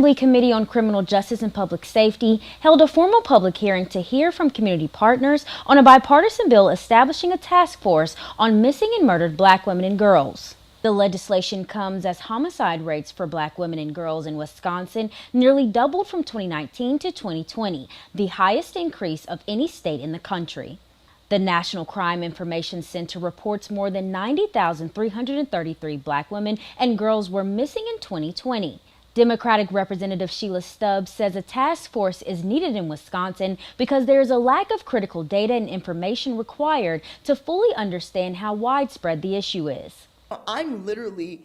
The Committee on Criminal Justice and Public Safety held a formal public hearing to hear from community partners on a bipartisan bill establishing a task force on missing and murdered Black women and girls. The legislation comes as homicide rates for Black women and girls in Wisconsin nearly doubled from 2019 to 2020, the highest increase of any state in the country. The National Crime Information Center reports more than 90,333 Black women and girls were missing in 2020. Democratic Representative Sheila Stubbs says a task force is needed in Wisconsin because there is a lack of critical data and information required to fully understand how widespread the issue is. I'm literally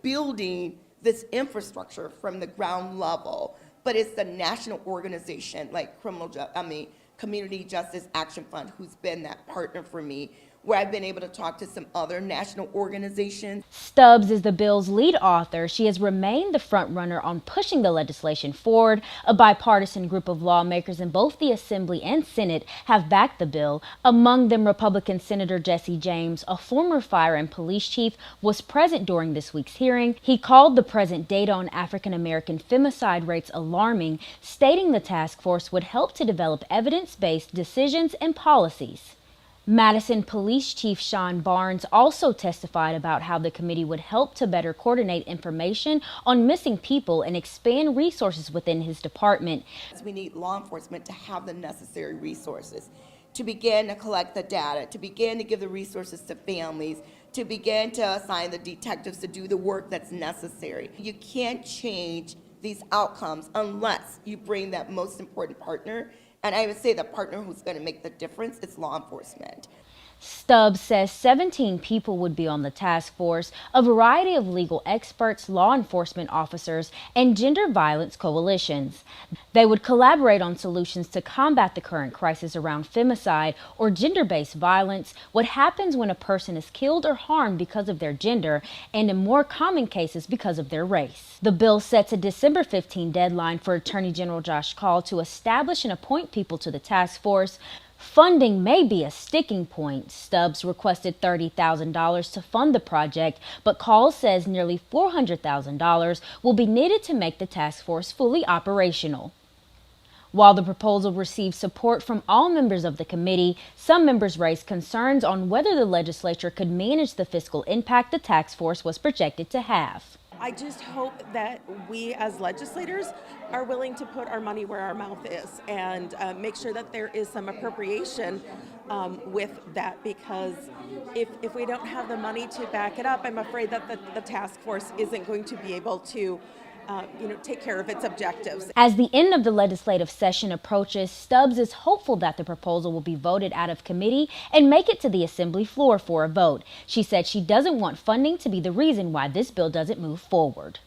building this infrastructure from the ground level, but it's the national organization like Community Justice Action Fund who's been that partner for me, where I've been able to talk to some other national organizations. Stubbs is the bill's lead author. She has remained the front runner on pushing the legislation forward. A bipartisan group of lawmakers in both the Assembly and Senate have backed the bill. Among them, Republican Senator Jesse James, a former fire and police chief, was present during this week's hearing. He called the present data on African American femicide rates alarming, stating the task force would help to develop evidence-based decisions and policies. Madison Police Chief Sean Barnes also testified about how the committee would help to better coordinate information on missing people and expand resources within his department. We need law enforcement to have the necessary resources to begin to collect the data, to begin to give the resources to families, to begin to assign the detectives to do the work that's necessary. You can't change these outcomes unless you bring that most important partner. And I would say the partner who's going to make the difference is law enforcement. Stubbs says 17 people would be on the task force, a variety of legal experts, law enforcement officers, and gender violence coalitions. They would collaborate on solutions to combat the current crisis around femicide or gender-based violence, what happens when a person is killed or harmed because of their gender, and in more common cases because of their race. The bill sets a December 15 deadline for Attorney General Josh Call to establish and appoint people to the task force. Funding may be a sticking point. Stubbs requested $30,000 to fund the project, but Call says nearly $400,000 will be needed to make the task force fully operational. While the proposal received support from all members of the committee, some members raised concerns on whether the legislature could manage the fiscal impact the task force was projected to have. I just hope that we as legislators are willing to put our money where our mouth is and make sure that there is some appropriation with that, because if we don't have the money to back it up, I'm afraid that the task force isn't going to be able to take care of its objectives. As the end of the legislative session approaches, Stubbs is hopeful that the proposal will be voted out of committee and make it to the Assembly floor for a vote. She said she doesn't want funding to be the reason why this bill doesn't move forward.